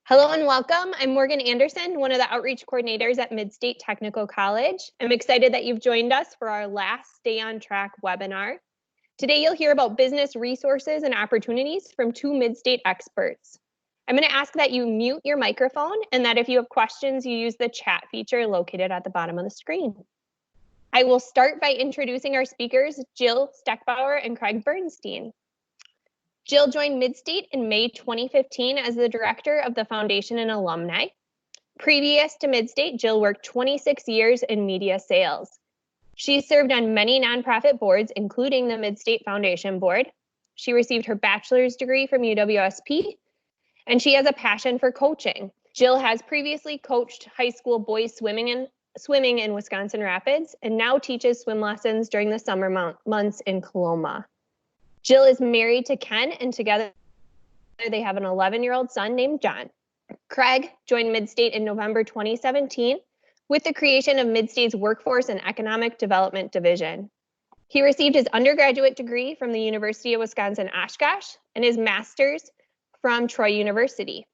Hello and welcome. I'm Morgan Anderson, one of the outreach coordinators at Midstate Technical College. I'm excited that you've joined us for our last Stay on Track webinar. Today, you'll hear about business resources and opportunities from two Midstate experts. I'm going to ask that you mute your microphone and that if you have questions, you use the chat feature located at the bottom of the screen. I will start by introducing our speakers, Jill Steckbauer and Craig Bernstein. Jill joined Midstate in May 2015 as the director of the foundation and alumni. Previous to Midstate, Jill worked 26 years in media sales. She served on many nonprofit boards, including the Midstate Foundation Board. She received her bachelor's degree from UWSP, and she has a passion for coaching. Jill has previously coached high school boys swimming in Wisconsin Rapids and now teaches swim lessons during the summer months in Coloma. Jill is married to Ken, and together they have an 11-year-old son named John. Craig joined Midstate in November 2017 with the creation of Midstate's Workforce and Economic Development Division. He received his undergraduate degree from the University of Wisconsin-Oshkosh and his master's from Troy University.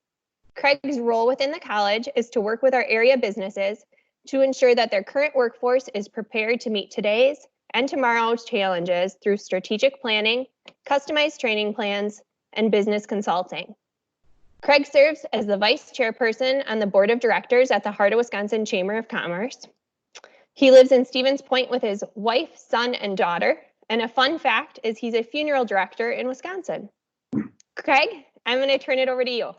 Craig's role within the college is to work with our area businesses to ensure that their current workforce is prepared to meet today's and tomorrow's challenges through strategic planning, customized training plans, and business consulting. Craig serves as the vice chairperson on the board of directors at the Heart of Wisconsin Chamber of Commerce. He lives in Stevens Point with his wife, son, and daughter. And a fun fact is he's a funeral director in Wisconsin. Craig, I'm going to turn it over to you.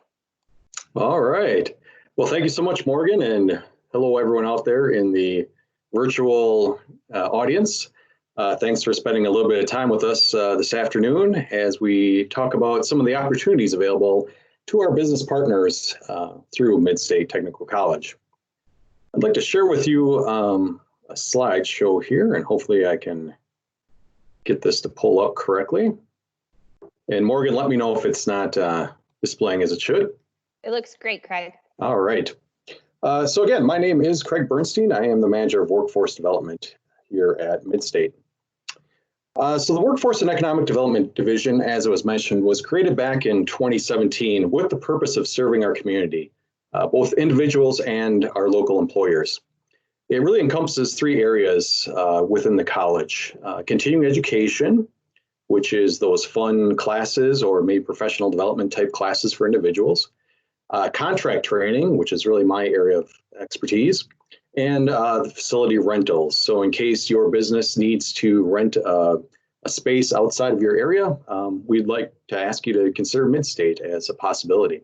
All right. Well, thank you so much, Morgan, and hello, everyone out there in the virtual audience. Thanks for spending a little bit of time with us this afternoon as we talk about some of the opportunities available to our business partners through Midstate Technical College. I'd like to share with you a slideshow here, and hopefully I can get this to pull up correctly. And Morgan, let me know if it's not displaying as it should. It looks great, Craig. All right. So again, my name is Craig Bernstein. I am the manager of workforce development here at Midstate. So the Workforce and Economic Development Division, as it was mentioned, was created back in 2017 with the purpose of serving our community, both individuals and our local employers. It really encompasses three areas within the college: continuing education, which is those fun classes or maybe professional development type classes for individuals, contract training, which is really my area of expertise, and the facility rentals. So in case your business needs to rent a space outside of your area, we'd like to ask you to consider Midstate as a possibility.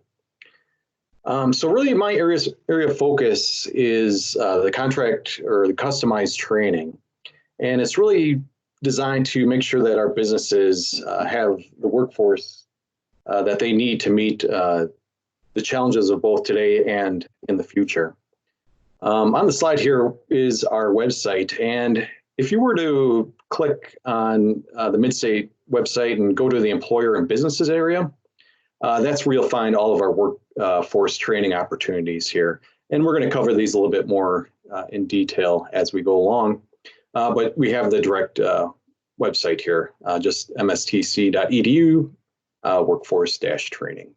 So really my area of focus is the contract or the customized training. And it's really designed to make sure that our businesses have the workforce that they need to meet the challenges of both today and in the future. On the slide here is our website, and if you were to click on the Midstate website and go to the employer and businesses area, that's where you'll find all of our workforce training opportunities here. And we're going to cover these a little bit more in detail as we go along. But we have the direct website here, just mstc.edu workforce-training.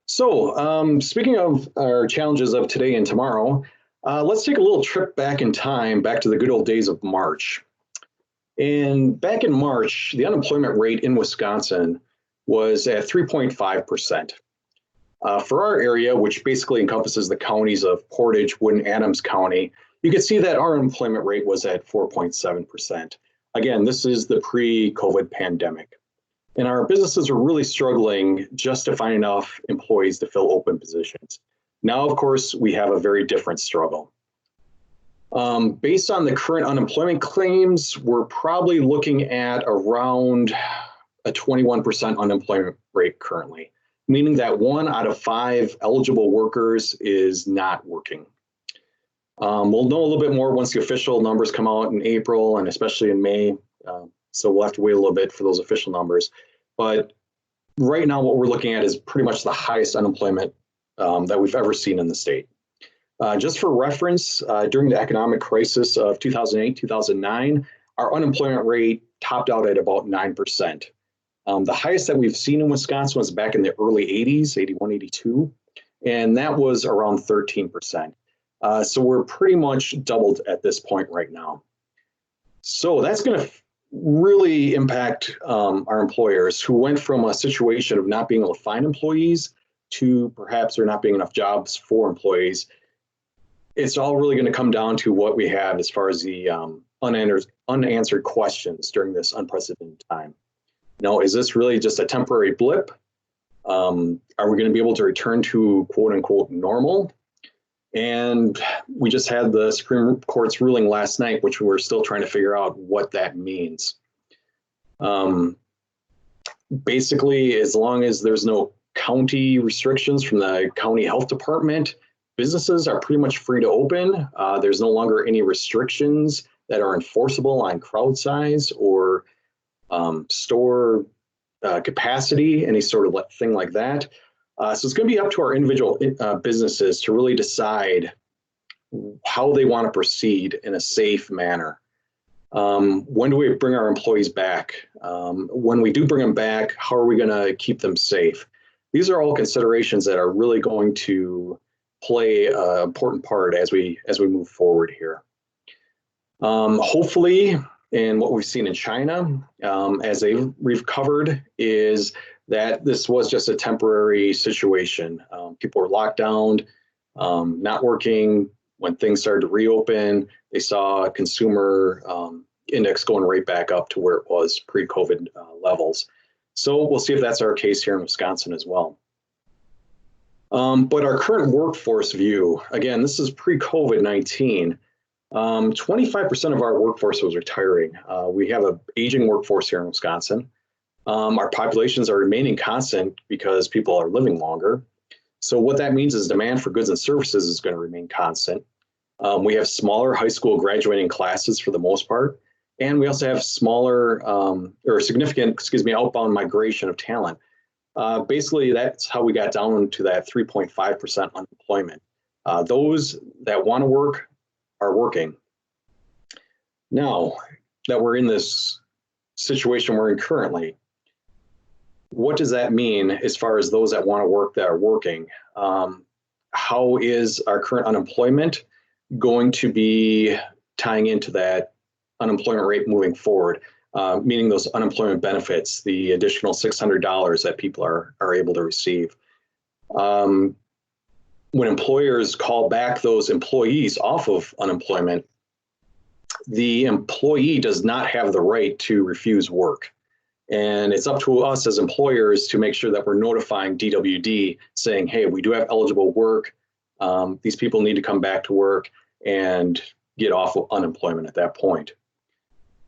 So speaking of our challenges of today and tomorrow, let's take a little trip back in time, back to the good old days of March. And back in March, the unemployment rate in Wisconsin was at 3.5%. For our area, which basically encompasses the counties of Portage, Wood, and Adams County, you can see that our unemployment rate was at 4.7%. Again, this is the pre-COVID pandemic. And our businesses are really struggling just to find enough employees to fill open positions. Now, of course, we have a very different struggle. Based on the current unemployment claims, we're probably looking at around a 21% unemployment rate currently, meaning that 1 out of 5 eligible workers is not working. We'll know a little bit more once the official numbers come out in April and especially in May. So we'll have to wait a little bit for those official numbers. But right now, what we're looking at is pretty much the highest unemployment that we've ever seen in the state. Just for reference, during the economic crisis of 2008, 2009, our unemployment rate topped out at about 9%. The highest that we've seen in Wisconsin was back in the early 80s, 81, 82, and that was around 13%. So we're pretty much doubled at this point right now. So that's going to really impact our employers who went from a situation of not being able to find employees to perhaps there not being enough jobs for employees. It's all really going to come down to what we have as far as the unanswered questions during this unprecedented time. Now, is this really just a temporary blip? Are we going to be able to return to quote unquote normal? And we just had the Supreme Court's ruling last night, which we're still trying to figure out what that means. Basically, as long as there's no county restrictions from the county health department, businesses are pretty much free to open. There's no longer any restrictions that are enforceable on crowd size or store capacity, any sort of thing like that. So it's going to be up to our individual businesses to really decide how they want to proceed in a safe manner. When do we bring our employees back? When we do bring them back, how are we going to keep them safe? These are all considerations that are really going to play an important part as we move forward here. Hopefully, and what we've seen in China as they've recovered is that this was just a temporary situation. People were locked down, not working. When things started to reopen, they saw consumer index going right back up to where it was pre-COVID levels. So we'll see if that's our case here in Wisconsin as well. But our current workforce view, again, this is pre-COVID-19. 25% of our workforce was retiring. We have an aging workforce here in Wisconsin. Our populations are remaining constant because people are living longer. So what that means is demand for goods and services is going to remain constant. We have smaller high school graduating classes for the most part. And we also have smaller or significant, outbound migration of talent. Basically, that's how we got down to that 3.5% unemployment. Those that want to work are working. Now that we're in this situation we're in currently, what does that mean as far as those that want to work that are working? How is our current unemployment going to be tying into that unemployment rate moving forward? Meaning those unemployment benefits, the additional $600 that people are able to receive. When employers call back those employees off of unemployment, the employee does not have the right to refuse work. And it's up to us as employers to make sure that we're notifying DWD saying, hey, we do have eligible work. These people need to come back to work and get off of unemployment at that point.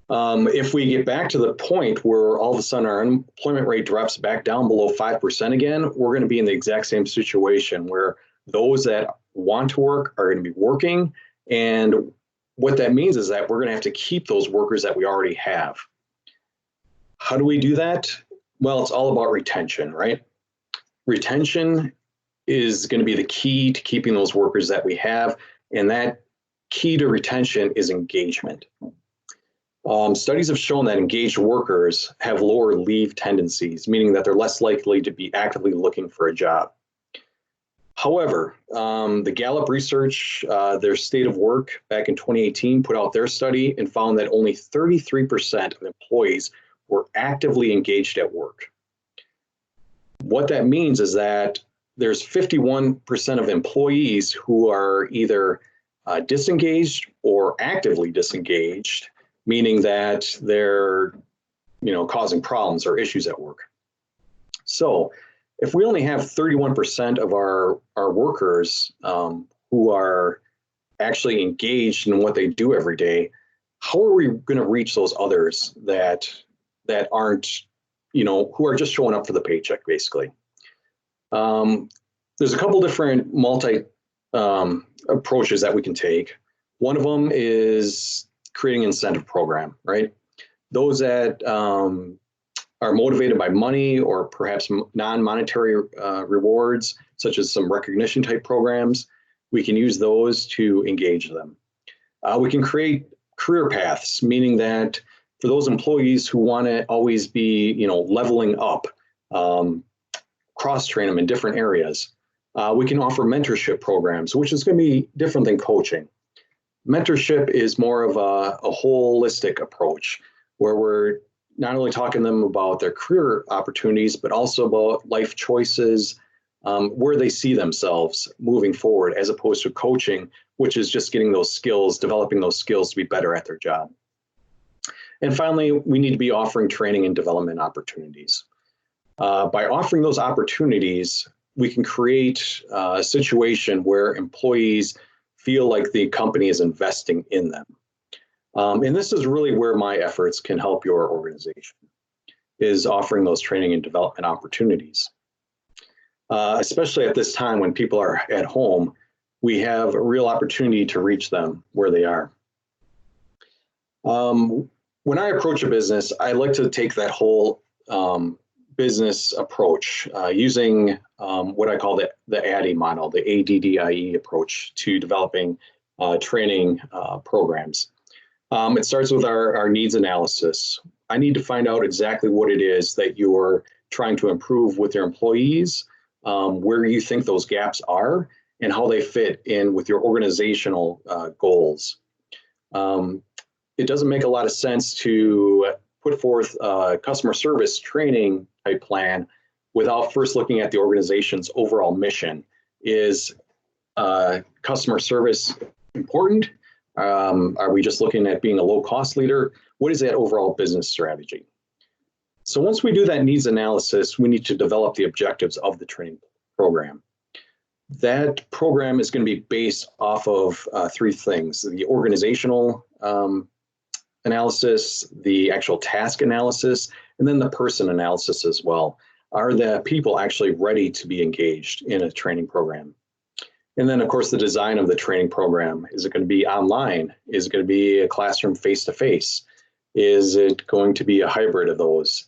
If we get back to the point where all of a sudden our unemployment rate drops back down below 5% again, we're going to be in the exact same situation where those that want to work are going to be working. And what that means is that we're going to have to keep those workers that we already have. How do we do that? Well, it's all about retention, right? Retention is going to be the key to keeping those workers that we have. And that key to retention is engagement. Studies have shown that engaged workers have lower leave tendencies, meaning that they're less likely to be actively looking for a job. However, the Gallup research, their state of work back in 2018 put out their study and found that only 33% of employees were actively engaged at work. What that means is that there's 51% of employees who are either disengaged or actively disengaged, meaning that they're, causing problems or issues at work. So if we only have 31% of our workers who are actually engaged in what they do every day, how are we going to reach those others that aren't, who are just showing up for the paycheck, basically? There's a couple different approaches that we can take. One of them is creating an incentive program, right? Those that are motivated by money or perhaps non-monetary rewards, such as some recognition type programs, we can use those to engage them. We can create career paths, meaning that for those employees who want to always be, leveling up, cross-train them in different areas. We can offer mentorship programs, which is going to be different than coaching. Mentorship is more of a holistic approach where we're not only talking to them about their career opportunities, but also about life choices, where they see themselves moving forward, as opposed to coaching, which is just getting those skills, developing those skills to be better at their job. And finally, we need to be offering training and development opportunities. By offering those opportunities, we can create a situation where employees feel like the company is investing in them. And this is really where my efforts can help your organization, is offering those training and development opportunities. Especially at this time when people are at home, we have a real opportunity to reach them where they are. When I approach a business, I like to take that whole business approach using what I call the ADDIE model, the ADDIE approach to developing training programs. It starts with our needs analysis. I need to find out exactly what it is that you're trying to improve with your employees, where you think those gaps are, and how they fit in with your organizational goals. It doesn't make a lot of sense to put forth a customer service training type plan without first looking at the organization's overall mission. Is customer service important? Are we just looking at being a low-cost leader? What is that overall business strategy? So once we do that needs analysis, we need to develop the objectives of the training program. That program is going to be based off of three things: the organizational analysis, the actual task analysis, and then the person analysis as well. Are the people actually ready to be engaged in a training program? And then, of course, the design of the training program. Is it going to be online? Is it going to be a classroom face-to-face? Is it going to be a hybrid of those?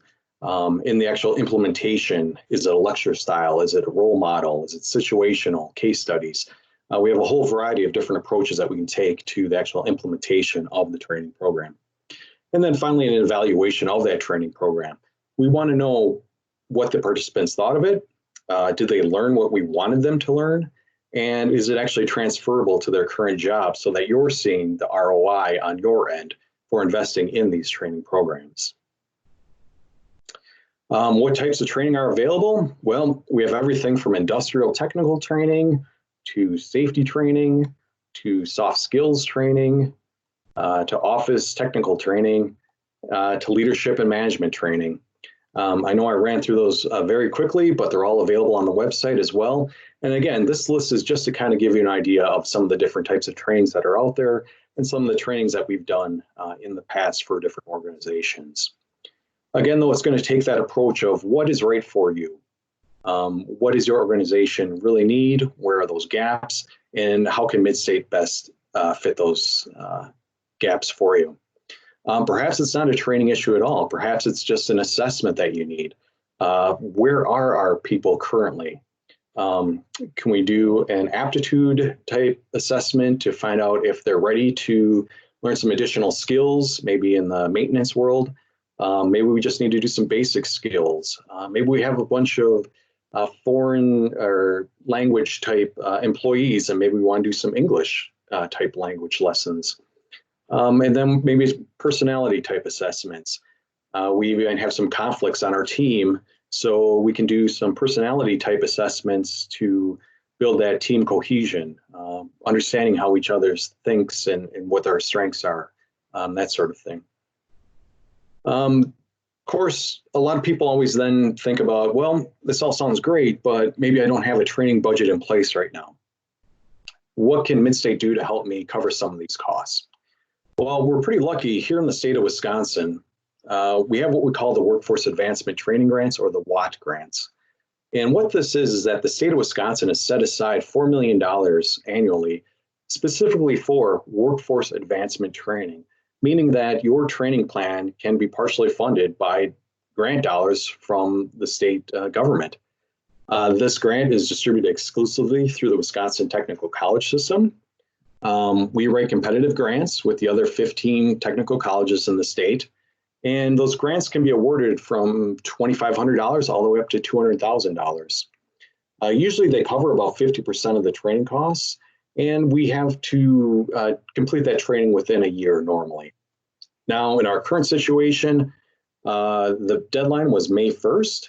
In the actual implementation, is it a lecture style? Is it a role model? Is it situational, case studies? We have a whole variety of different approaches that we can take to the actual implementation of the training program. And then finally, an evaluation of that training program. We want to know what the participants thought of it. Did they learn what we wanted them to learn? And is it actually transferable to their current job so that you're seeing the ROI on your end for investing in these training programs? What types of training are available? Well, we have everything from industrial technical training to safety training to soft skills training to office technical training to leadership and management training. I know I ran through those very quickly, but they're all available on the website as well. And again, this list is just to kind of give you an idea of some of the different types of trainings that are out there and some of the trainings that we've done in the past for different organizations. Again, though, it's going to take that approach of what is right for you. What does your organization really need? Where are those gaps? And how can Midstate best fit those gaps for you? Perhaps it's not a training issue at all. Perhaps it's just an assessment that you need. Where are our people currently? Can we do an aptitude type assessment to find out if they're ready to learn some additional skills, maybe in the maintenance world? Maybe we just need to do some basic skills. Maybe we have a bunch of foreign or language type employees, and maybe we want to do some English type language lessons. And then maybe personality type assessments. We even have some conflicts on our team, so we can do some personality type assessments to build that team cohesion, understanding how each other thinks and what our strengths are, that sort of thing. Of course, a lot of people always then think about, well, this all sounds great, but maybe I don't have a training budget in place right now. What can Midstate do to help me cover some of these costs? Well, we're pretty lucky here in the state of Wisconsin. We have what we call the Workforce Advancement Training Grants, or the WAT grants. And what this is that the state of Wisconsin has set aside $4 million annually specifically for workforce advancement training, meaning that your training plan can be partially funded by grant dollars from the state government. This grant is distributed exclusively through the Wisconsin Technical College system. We write competitive grants with the other 15 technical colleges in the state. And those grants can be awarded from $2,500 all the way up to $200,000. Usually they cover about 50% of the training costs, and we have to complete that training within a year normally. Now, in our current situation, the deadline was May 1st.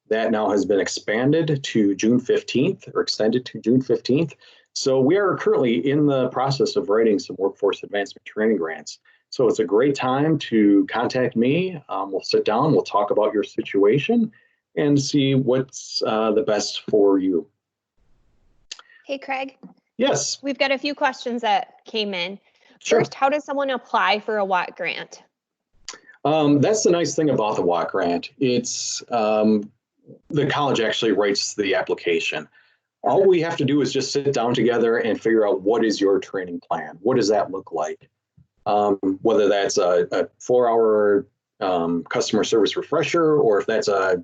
That now has been expanded to June 15th, or extended to June 15th. So we are currently in the process of writing some workforce advancement training grants. So it's a great time to contact me. We'll sit down, we'll talk about your situation and see what's the best for you. Hey, Craig. Yes. We've got a few questions that came in. Sure. First, how does someone apply for a WAT grant? That's the nice thing about the WAT grant. It's the college actually writes the application. All we have to do is just sit down together and figure out what is your training plan. What does that look like? Whether that's a 4-hour customer service refresher, or if that's a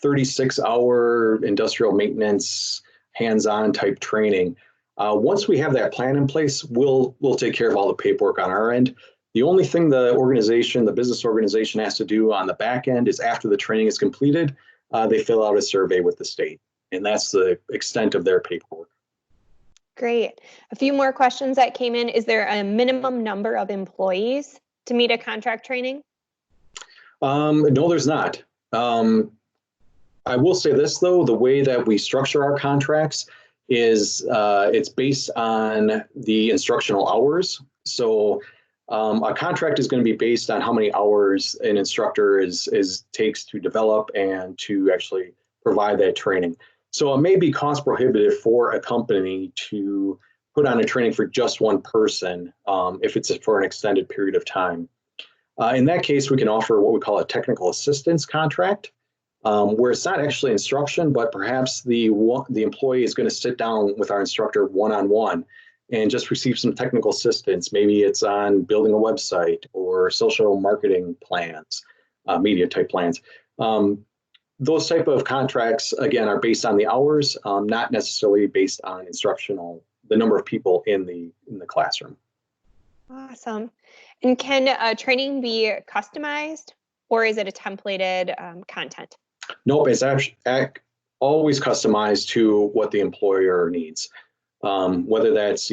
36-hour industrial maintenance hands-on type training. Once we have that plan in place, we'll take care of all the paperwork on our end. The only thing the business organization has to do on the back end is after the training is completed, they fill out a survey with the state, and that's the extent of their paperwork. Great. A few more questions that came in. Is there a minimum number of employees to meet a contract training? No, there's not. I will say this, though, the way that we structure our contracts is it's based on the instructional hours. So a contract is going to be based on how many hours an instructor takes to develop and to actually provide that training. So it may be cost prohibitive for a company to put on a training for just one person if it's for an extended period of time. In that case, we can offer what we call a technical assistance contract, where it's not actually instruction, but perhaps the employee is going to sit down with our instructor one-on-one and just receive some technical assistance. Maybe it's on building a website or social marketing plans, media type plans. Those type of contracts, again, are based on the hours, not necessarily based on the number of people in the classroom. Awesome. And can training be customized, or is it a templated content? Nope, it's actually always customized to what the employer needs. Whether that's,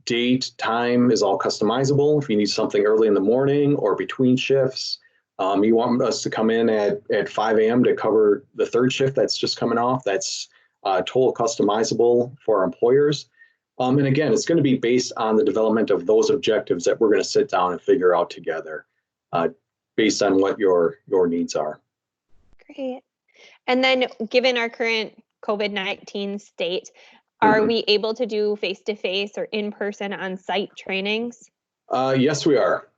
date, time is all customizable. If you need something early in the morning or between shifts, you want us to come in at 5 a.m. to cover the third shift that's just coming off, that's total customizable for our employers. And again, it's going to be based on the development of those objectives that we're going to sit down and figure out together based on what your needs are. Great. And then given our current COVID-19 state, are we able to do face-to-face or in-person on-site trainings? Yes, we are.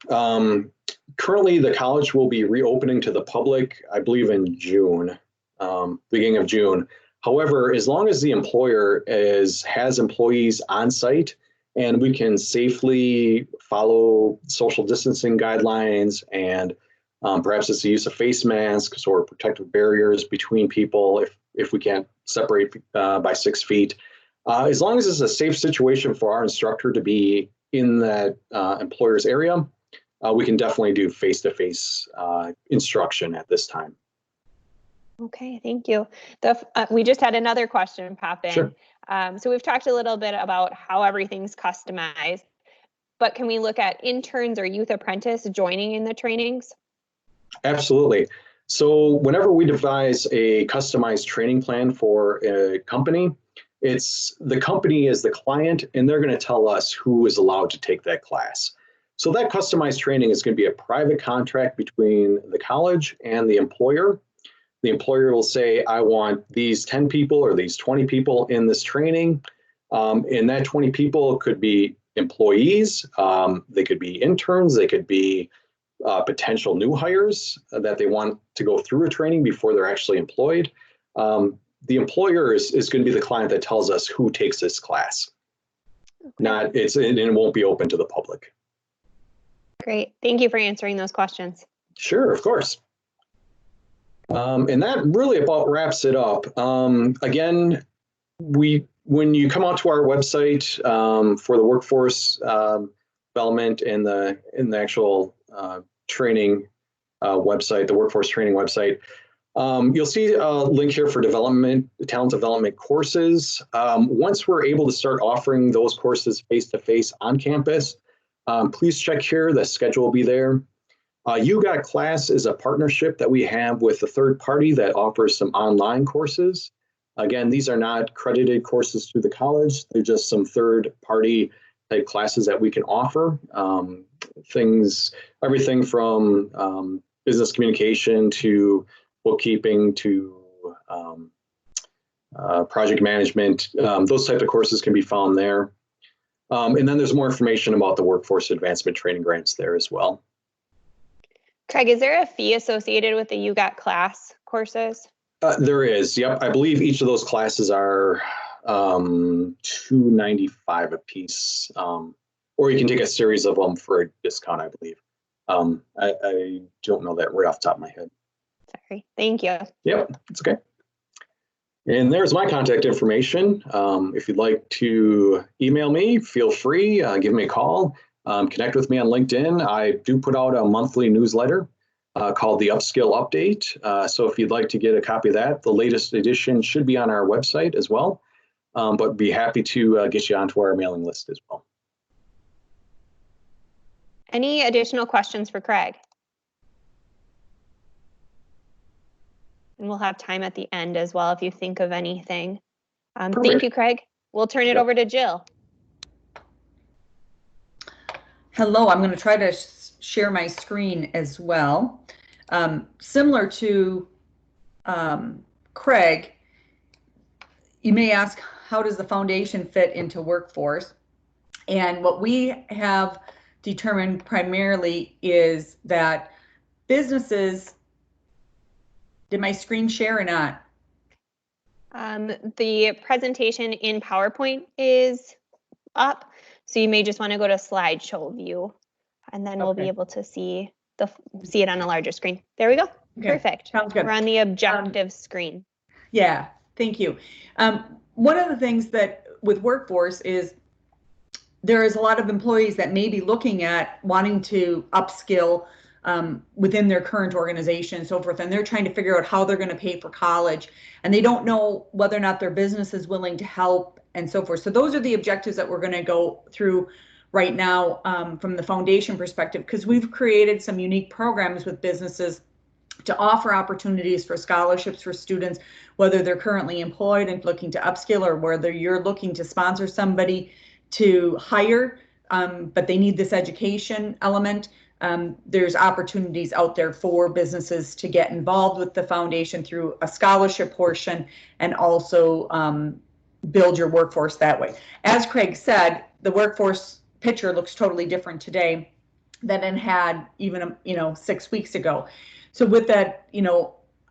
Currently, the college will be reopening to the public, I believe in June, beginning of June. However, as long as the employer has employees on site and we can safely follow social distancing guidelines and perhaps it's the use of face masks or protective barriers between people if we can't separate by 6 feet. As long as it's a safe situation for our instructor to be in that employer's area, we can definitely do face-to-face instruction at this time. Okay, thank you. We just had another question pop in. Sure. So we've talked a little bit about how everything's customized, but can we look at interns or youth apprentice joining in the trainings? Absolutely. So whenever we devise a customized training plan for a company, the company is the client, and they're going to tell us who is allowed to take that class. So that customized training is going to be a private contract between the college and the employer. The employer will say, I want these 10 people or these 20 people in this training. And that 20 people could be employees, they could be interns, they could be potential new hires that they want to go through a training before they're actually employed. The employer is going to be the client that tells us who takes this class. And it won't be open to the public. Great. Thank you for answering those questions. Sure, of course. And that really about wraps it up. Again, when you come out to our website for the workforce development and the actual training website, the workforce training website. You'll see a link here for talent development courses. Once we're able to start offering those courses face-to-face on campus, please check here, the schedule will be there. UGOT Class is a partnership that we have with a third party that offers some online courses. Again, these are not credited courses through the college. They're just some third party type classes that we can offer. Everything from business communication to bookkeeping to project management. Those types of courses can be found there. And then there's more information about the workforce advancement training grants there as well. Craig, is there a fee associated with the UGOT Class courses? There is. Yep. I believe each of those classes are $295 a piece, or you can take a series of them for a discount, I believe. I don't know that right off the top of my head. Sorry. Thank you. Yep, it's okay. And there's my contact information. If you'd like to email me, feel free, give me a call, connect with me on LinkedIn. I do put out a monthly newsletter called the Upskill Update. So if you'd like to get a copy of that, the latest edition should be on our website as well, but be happy to get you onto our mailing list as well. Any additional questions for Craig? And we'll have time at the end as well if you think of anything. Thank you, Craig. We'll turn it over to Jill. Hello, I'm going to try to share my screen as well. Similar to Craig, you may ask, how does the foundation fit into workforce? And what we have determined primarily is that businesses, did my screen share or not? The presentation in PowerPoint is up, so you may just want to go to slideshow view, and then we'll be able to see it on a larger screen. There we go. Okay. Perfect. Sounds good. We're on the objective screen. Yeah, thank you. One of the things that with workforce is there is a lot of employees that may be looking at wanting to upskill within their current organization and so forth, and they're trying to figure out how they're going to pay for college, and they don't know whether or not their business is willing to help and so forth. So those are the objectives that we're going to go through right now from the foundation perspective, because we've created some unique programs with businesses to offer opportunities for scholarships for students, whether they're currently employed and looking to upskill, or whether you're looking to sponsor somebody to hire, but they need this education element. There's opportunities out there for businesses to get involved with the foundation through a scholarship portion, and also build your workforce that way. As Craig said, the workforce picture looks totally different today than it had even 6 weeks ago. So with that,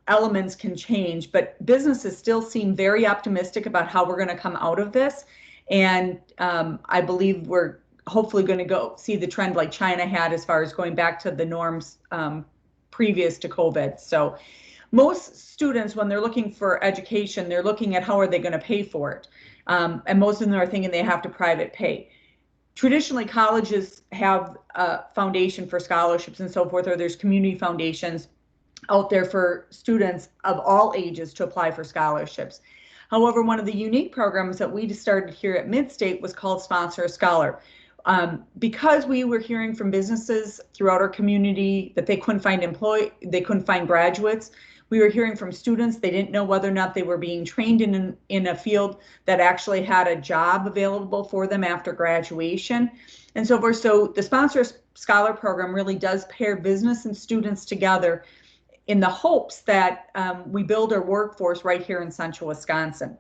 elements can change, but businesses still seem very optimistic about how we're going to come out of this. And I believe we're hopefully going to go see the trend like China had as far as going back to the norms previous to COVID. So most students, when they're looking for education, they're looking at how are they going to pay for it. And most of them are thinking they have to private pay. Traditionally, colleges have a foundation for scholarships and so forth, or there's community foundations out there for students of all ages to apply for scholarships. However, one of the unique programs that we started here at Midstate was called Sponsor a Scholar. Because we were hearing from businesses throughout our community that they couldn't find graduates. We were hearing from students, they didn't know whether or not they were being trained in a field that actually had a job available for them after graduation and so forth. So the Sponsor Scholar program really does pair business and students together in the hopes that we build our workforce right here in Central Wisconsin.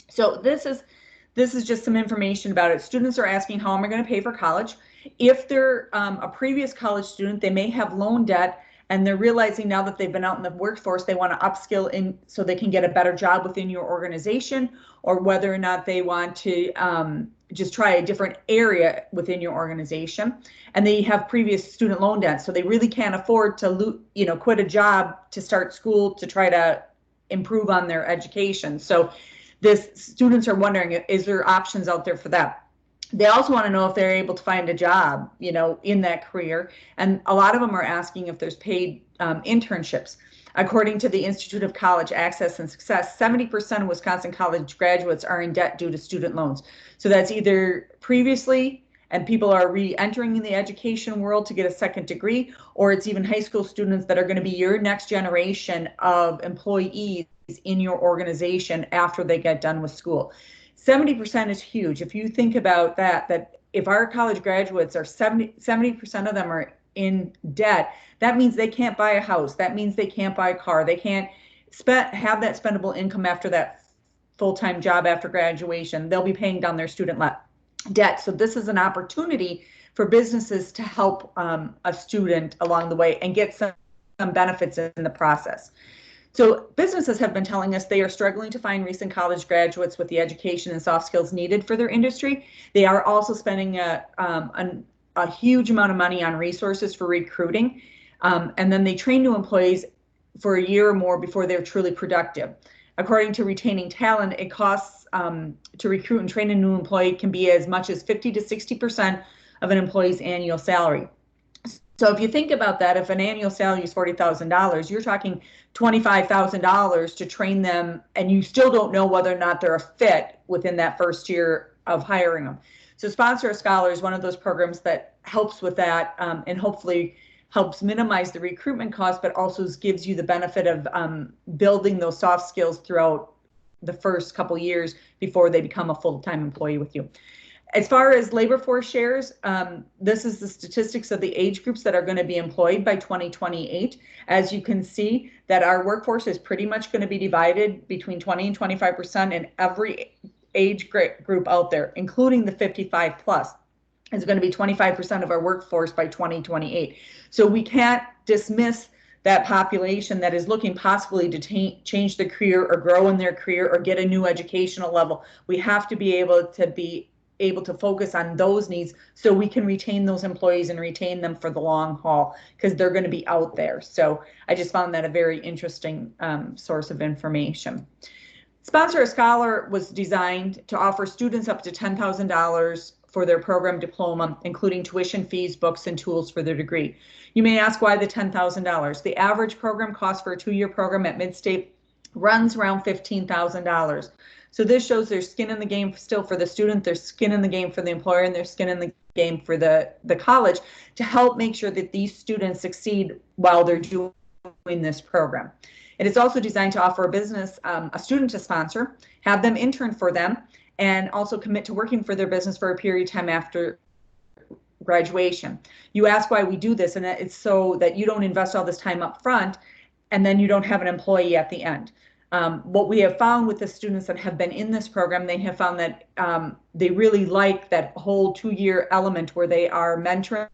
So this is just some information about it. Students are asking, how am I going to pay for college? If they're a previous college student, they may have loan debt, and they're realizing now that they've been out in the workforce, they want to upskill in so they can get a better job within your organization, or whether or not they want to just try a different area within your organization. And they have previous student loan debt, so they really can't afford to quit a job to start school to try to improve on their education. So students are wondering, is there options out there for that? They also want to know if they're able to find a job, in that career. And a lot of them are asking if there's paid internships. According to the Institute of College Access and Success, 70% of Wisconsin college graduates are in debt due to student loans. So that's either previously, and people are re-entering in the education world to get a second degree, or it's even high school students that are going to be your next generation of employees in your organization after they get done with school. 70% is huge. If you think about that if our college graduates are 70% of them are in debt, that means they can't buy a house. That means they can't buy a car. They can't have that spendable income after that full-time job after graduation. They'll be paying down their student debt. So this is an opportunity for businesses to help a student along the way and get some benefits in the process. So businesses have been telling us they are struggling to find recent college graduates with the education and soft skills needed for their industry. They are also spending a huge amount of money on resources for recruiting. And then they train new employees for a year or more before they're truly productive. According to Retaining Talent, it costs to recruit and train a new employee can be as much as 50 to 60% of an employee's annual salary. So if you think about that, if an annual salary is $40,000, you're talking $25,000 to train them, and you still don't know whether or not they're a fit within that first year of hiring them. So Sponsor a Scholar is one of those programs that helps with that, and hopefully helps minimize the recruitment cost, but also gives you the benefit of building those soft skills throughout the first couple years before they become a full-time employee with you. As far as labor force shares, this is the statistics of the age groups that are going to be employed by 2028. As you can see, that our workforce is pretty much going to be divided between 20 and 25% in every age group out there, including the 55 plus. Is going to be 25% of our workforce by 2028. So we can't dismiss that population that is looking possibly to change their career or grow in their career or get a new educational level. We have to be able to focus on those needs so we can retain those employees and retain them for the long haul, because they're going to be out there. So I just found that a very interesting source of information. Sponsor a Scholar was designed to offer students up to $10,000 for their program diploma, including tuition fees, books, and tools for their degree. You may ask why the $10,000. The average program cost for a 2-year program at Midstate runs around $15,000. So this shows there's skin in the game still for the student, there's skin in the game for the employer, and there's skin in the game for the college to help make sure that these students succeed while they're doing this program. It is also designed to offer a business, a student to sponsor, have them intern for them, and also commit to working for their business for a period of time after graduation. You ask why we do this, and it's so that you don't invest all this time up front and then you don't have an employee at the end. What we have found with the students that have been in this program, they have found that they really like that whole 2-year element where they are mentoring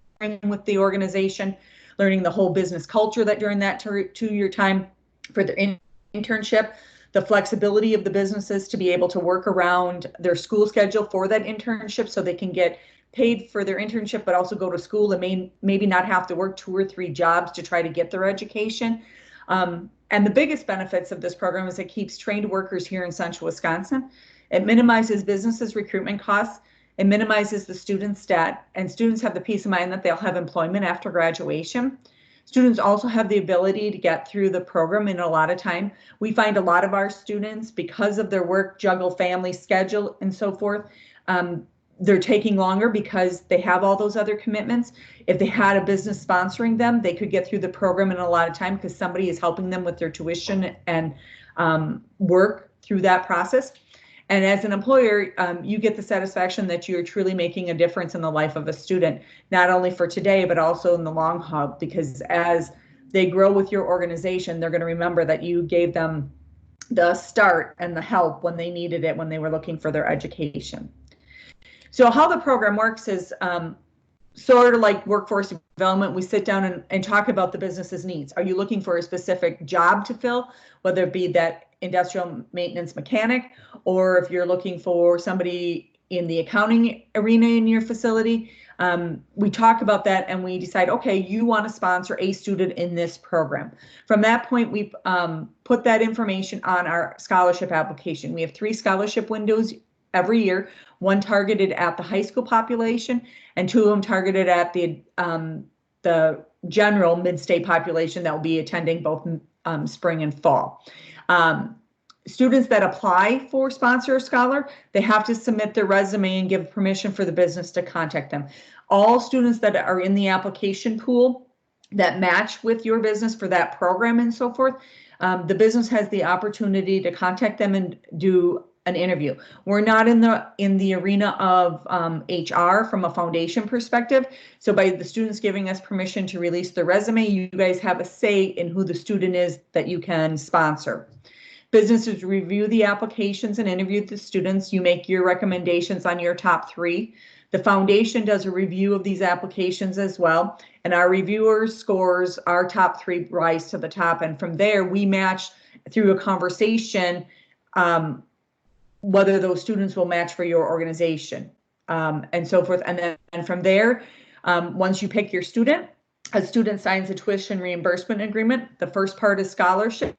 with the organization, learning the whole business culture that during that 2-year time for their internship, the flexibility of the businesses to be able to work around their school schedule for that internship so they can get paid for their internship, but also go to school and maybe not have to work 2 or 3 jobs to try to get their education. And the biggest benefits of this program is it keeps trained workers here in central Wisconsin. It minimizes businesses' recruitment costs. It minimizes the students' debt, and students have the peace of mind that they'll have employment after graduation. Students also have the ability to get through the program in a lot of time. We find a lot of our students, because of their work, juggle family schedule and so forth, they're taking longer because they have all those other commitments. If they had a business sponsoring them, they could get through the program in a lot of time because somebody is helping them with their tuition and work through that process. And as an employer, you get the satisfaction that you're truly making a difference in the life of a student, not only for today, but also in the long haul, because as they grow with your organization, they're going to remember that you gave them the start and the help when they needed it, when they were looking for their education. So how the program works is sort of like workforce development. We sit down and talk about the business's needs. Are you looking for a specific job to fill, whether it be that industrial maintenance mechanic, or if you're looking for somebody in the accounting arena in your facility? We talk about that and we decide, okay, you want to sponsor a student in this program. From that point, we put that information on our scholarship application. We have 3 scholarship windows every year, one targeted at the high school population and 2 of them targeted at the general mid-state population that will be attending both spring and fall. Students that apply for Sponsor or Scholar, they have to submit their resume and give permission for the business to contact them. All students that are in the application pool that match with your business for that program and so forth, the business has the opportunity to contact them and do an interview. We're not in the arena of HR from a foundation perspective. So by the students giving us permission to release their resume, you guys have a say in who the student is that you can sponsor. Businesses review the applications and interview the students. You make your recommendations on your top 3. The foundation does a review of these applications as well, and our reviewers scores our top 3 rise to the top, and from there we match through a conversation whether those students will match for your organization and so forth. And then from there, once you pick your student, a student signs a tuition reimbursement agreement. The first part is scholarship.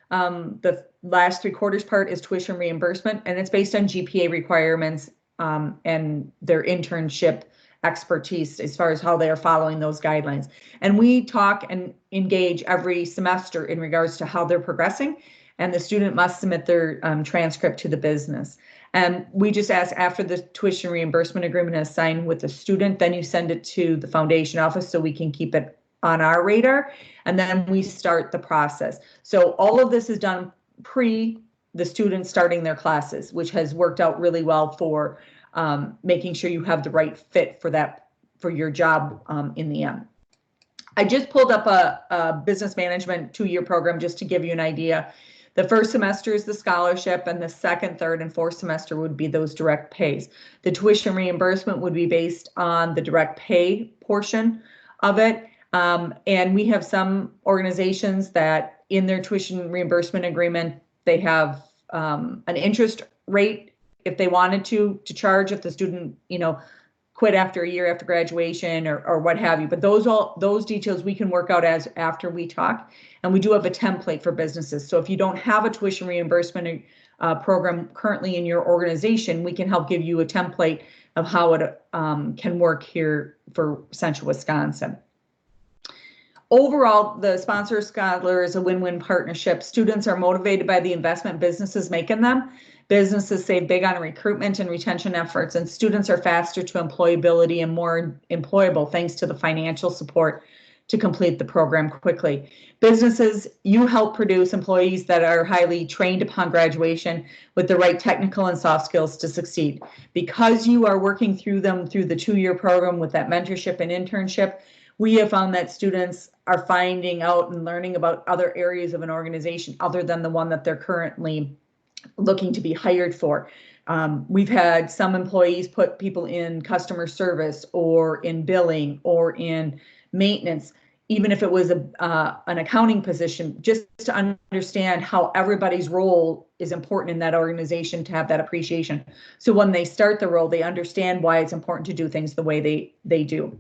The last 3/4 part is tuition reimbursement, and it's based on GPA requirements and their internship expertise as far as how they are following those guidelines. And we talk and engage every semester in regards to how they're progressing, and the student must submit their transcript to the business. And we just ask, after the tuition reimbursement agreement is signed with the student, then you send it to the foundation office so we can keep it on our radar, and then we start the process. So all of this is done pre the students starting their classes, which has worked out really well for making sure you have the right fit for your job in the end. I just pulled up a business management 2-year program just to give you an idea. The first semester is the scholarship, and the second, third, and fourth semester would be those direct pays. The tuition reimbursement would be based on the direct pay portion of it. And we have some organizations that in their tuition reimbursement agreement, they have an interest rate if they wanted to charge if the student, quit after a year after graduation or what have you. But those details we can work out as after we talk. And we do have a template for businesses. So if you don't have a tuition reimbursement program currently in your organization, we can help give you a template of how it can work here for Central Wisconsin. Overall, the Sponsor Scholar is a win-win partnership. Students are motivated by the investment businesses make in them. Businesses save big on recruitment and retention efforts, and students are faster to employability and more employable thanks to the financial support to complete the program quickly. Businesses, you help produce employees that are highly trained upon graduation with the right technical and soft skills to succeed. Because you are working through them through the 2-year program with that mentorship and internship, we have found that students are finding out and learning about other areas of an organization other than the one that they're currently looking to be hired for. We've had some employees put people in customer service or in billing or in maintenance, even if it was an accounting position, just to understand how everybody's role is important in that organization to have that appreciation. So when they start the role, they understand why it's important to do things the way they do.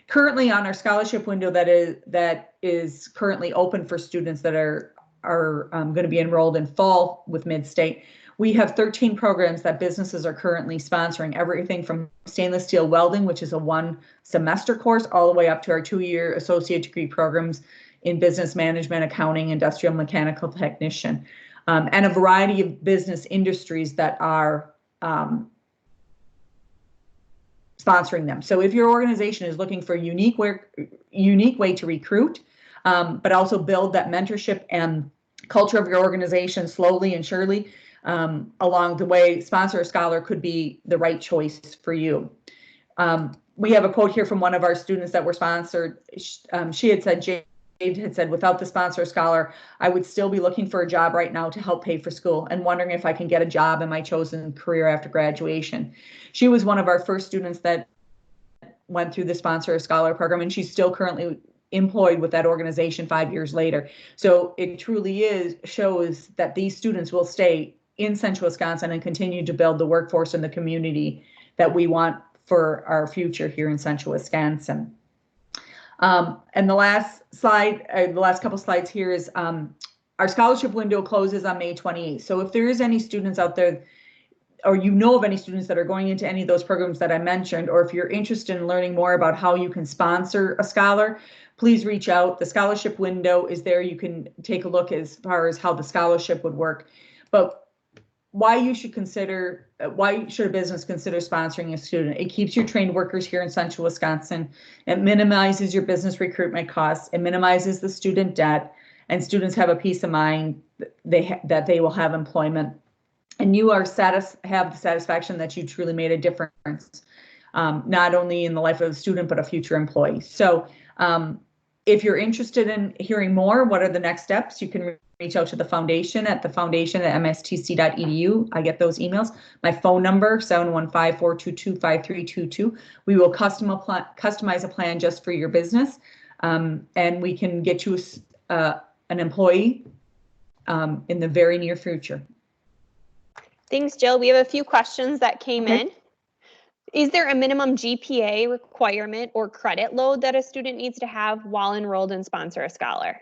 Currently on our scholarship window that is currently open for students that are going to be enrolled in fall with Midstate, we have 13 programs that businesses are currently sponsoring, everything from stainless steel welding, which is a 1-semester course, all the way up to our 2-year associate degree programs in business management, accounting, industrial mechanical technician, and a variety of business industries that are sponsoring them. So if your organization is looking for a unique way to recruit, but also build that mentorship and culture of your organization slowly and surely along the way, Sponsor a Scholar could be the right choice for you. We have a quote here from one of our students that were sponsored. She had said, Jade had said, without the Sponsor a Scholar, I would still be looking for a job right now to help pay for school and wondering if I can get a job in my chosen career after graduation. She was one of our first students that went through the Sponsor a Scholar program, and she's still currently employed with that organization 5 years later. So it truly shows that these students will stay in Central Wisconsin and continue to build the workforce and the community that we want for our future here in Central Wisconsin. And the last slide, the last couple slides here is our scholarship window closes on May 28th. So if there is any students out there or you know of any students that are going into any of those programs that I mentioned, or if you're interested in learning more about how you can sponsor a scholar, please reach out. The scholarship window is there. You can take a look as far as how the scholarship would work. But why should a business consider sponsoring a student? It keeps your trained workers here in central Wisconsin. It minimizes your business recruitment costs. It minimizes the student debt, and students have a peace of mind that they will have employment. And you have the satisfaction that you truly made a difference, not only in the life of the student, but a future employee. So if you're interested in hearing more, what are the next steps? You can reach out to the foundation at mstc.edu. I get those emails. My phone number, 715-422-5322. We will customize a plan just for your business, and we can get you an employee in the very near future. Thanks, Jill. We have a few questions that came in. Is there a minimum GPA requirement or credit load that a student needs to have while enrolled in Sponsor a Scholar?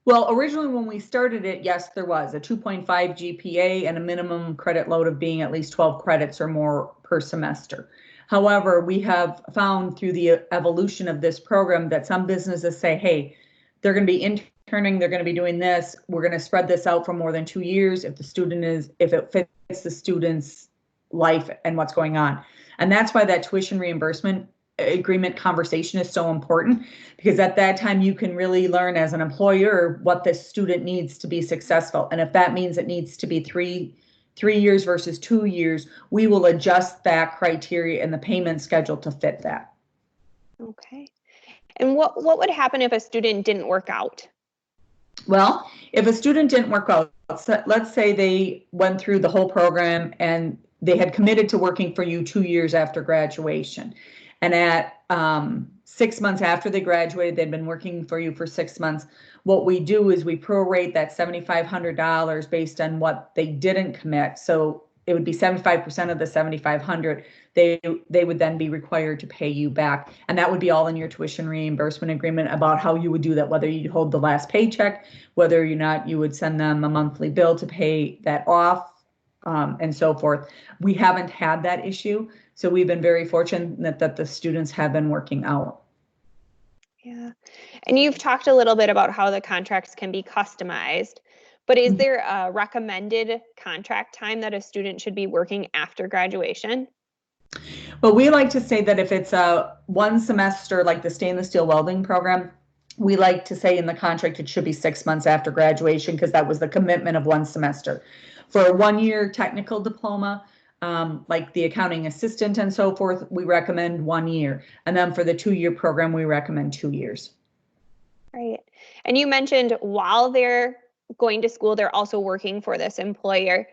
Well, originally when we started it, yes, there was a 2.5 GPA and a minimum credit load of being at least 12 credits or more per semester. However, we have found through the evolution of this program that some businesses say, hey, they're going to be interning, they're going to be doing this, we're going to spread this out for more than 2 years if it fits the student's life and what's going on. And that's why that tuition reimbursement agreement conversation is so important, because at that time you can really learn as an employer what the student needs to be successful. And if that means it needs to be three years versus 2 years, we will adjust that criteria and the payment schedule to fit that. Okay. And what would happen if a student didn't work out? Well, if a student didn't work out, let's say they went through the whole program and they had committed to working for you 2 years after graduation. And at 6 months after they graduated, they'd been working for you for 6 months. What we do is we prorate that $7,500 based on what they didn't commit. So it would be 75% of the $7,500. They would then be required to pay you back. And that would be all in your tuition reimbursement agreement about how you would do that, whether you'd hold the last paycheck, whether or not you would send them a monthly bill to pay that off, and so forth. We haven't had that issue. So we've been very fortunate that the students have been working out. Yeah. And you've talked a little bit about how the contracts can be customized, but is there a recommended contract time that a student should be working after graduation? Well, we like to say that if it's a 1 semester, like the stainless steel welding program, we like to say in the contract it should be 6 months after graduation, because that was the commitment of 1 semester. For a 1-year technical diploma, like the accounting assistant and so forth, we recommend 1 year. And then for the 2-year program, we recommend 2 years. Right. And you mentioned while they're going to school, they're also working for this employer.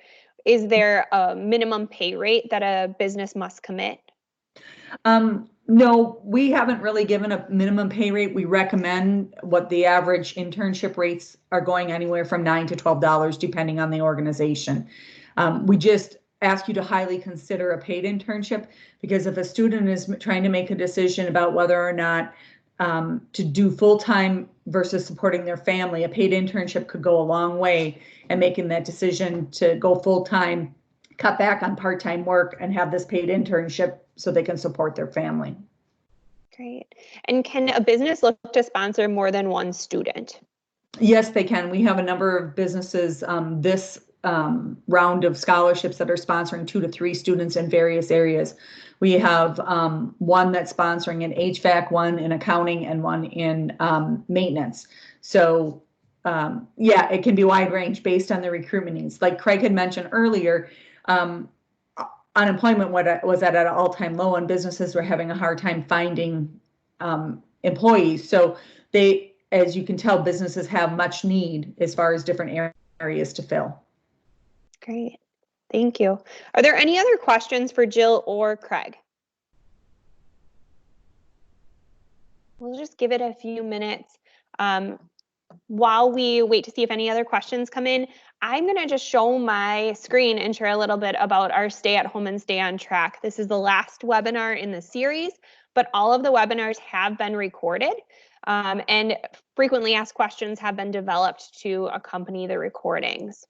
Is there a minimum pay rate that a business must commit? No, we haven't really given a minimum pay rate. We recommend what the average internship rates are going anywhere from $9 to $12, depending on the organization. We just ask you to highly consider a paid internship, because if a student is trying to make a decision about whether or not to do full-time versus supporting their family, a paid internship could go a long way in making that decision to go full-time, cut back on part-time work, and have this paid internship so they can support their family. Great. And can a business look to sponsor more than one student? Yes, they can. We have a number of businesses this round of scholarships that are sponsoring 2 to 3 students in various areas. We have one that's sponsoring in HVAC, one in accounting, and one in maintenance. So yeah, it can be wide range based on the recruitment needs. Like Craig had mentioned earlier, unemployment was at an all-time low, and businesses were having a hard time finding employees. So they, as you can tell, businesses have much need as far as different areas to fill. Great. Thank you. Are there any other questions for Jill or Craig? We'll just give it a few minutes. While we wait to see if any other questions come in, I'm going to just show my screen and share a little bit about our Stay at Home and Stay on Track. This is the last webinar in the series, but all of the webinars have been recorded, and frequently asked questions have been developed to accompany the recordings.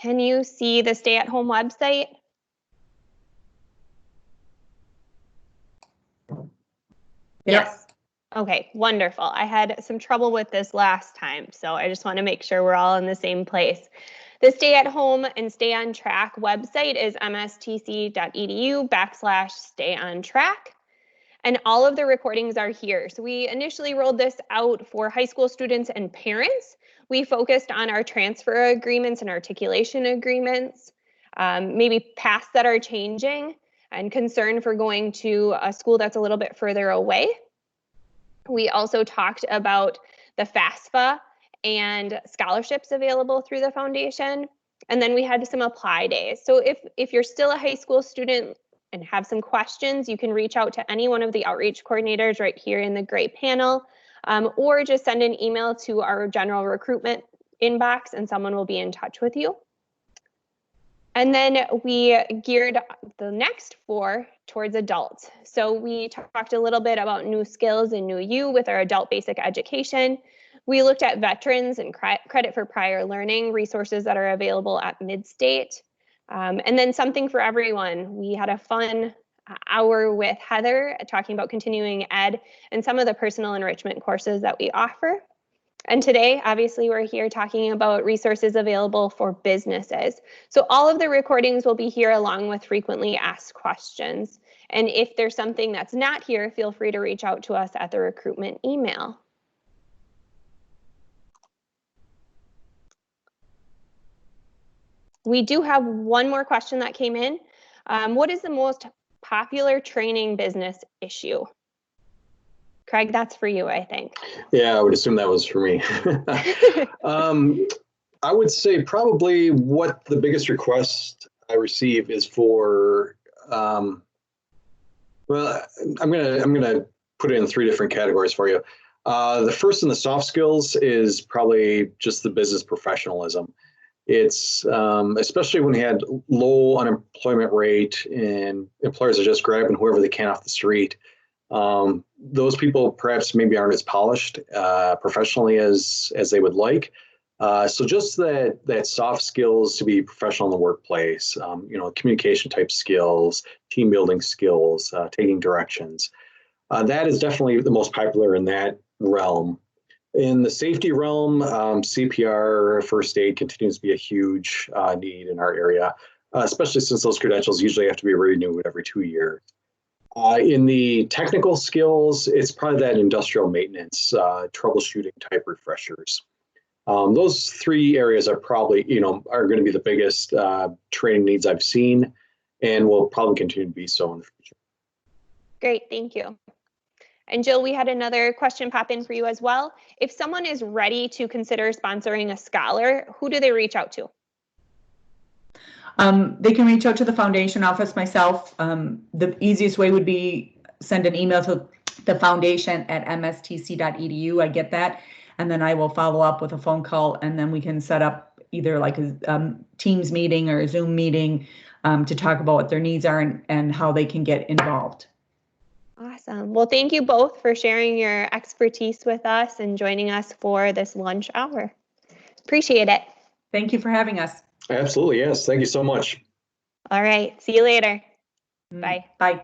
Can you see the Stay at Home website? Yes. Okay, wonderful. I had some trouble with this last time, so I just want to make sure we're all in the same place. The Stay at Home and Stay on Track website is mstc.edu/stay on track. And all of the recordings are here. So we initially rolled this out for high school students and parents. We focused on our transfer agreements and articulation agreements, maybe paths that are changing, and concern for going to a school that's a little bit further away. We also talked about the FAFSA and scholarships available through the foundation. And then we had some apply days. So if you're still a high school student and have some questions, you can reach out to any one of the outreach coordinators right here in the gray panel, or just send an email to our general recruitment inbox and someone will be in touch with you. And then we geared the next 4 towards adults. So we talked a little bit about new skills and new you with our adult basic education. We looked at veterans and credit for prior learning resources that are available at Midstate. And then something for everyone. We had a fun hour with Heather talking about continuing ed and some of the personal enrichment courses that we offer. And today, obviously, we're here talking about resources available for businesses. So all of the recordings will be here along with frequently asked questions. And if there's something that's not here, feel free to reach out to us at the recruitment email. We do have one more question that came in. What is the most popular training business issue? Craig, that's for you, I think. Yeah, I would assume that was for me. I would say probably what the biggest request I receive is for, well, I'm gonna put it in 3 different categories for you. The first in the soft skills is probably just the business professionalism. It's especially when we had low unemployment rate and employers are just grabbing whoever they can off the street. Those people perhaps maybe aren't as polished professionally as they would like. So just that soft skills to be professional in the workplace, communication type skills, team building skills, taking directions. That is definitely the most popular in that realm. In the safety realm, CPR, first aid continues to be a huge need in our area, especially since those credentials usually have to be renewed every 2 years. In the technical skills, it's probably that industrial maintenance, troubleshooting type refreshers. Those 3 areas are probably, are going to be the biggest training needs I've seen and will probably continue to be so in the future. Great, thank you. And Jill, we had another question pop in for you as well. If someone is ready to consider sponsoring a scholar, who do they reach out to? They can reach out to the foundation office, myself. The easiest way would be send an email to the foundation at mstc.edu. I get that. And then I will follow up with a phone call, and then we can set up either like a Teams meeting or a Zoom meeting to talk about what their needs are and how they can get involved. Awesome. Well, thank you both for sharing your expertise with us and joining us for this lunch hour. Appreciate it. Thank you for having us. Absolutely, yes. Thank you so much. All right. See you later. Bye. Bye.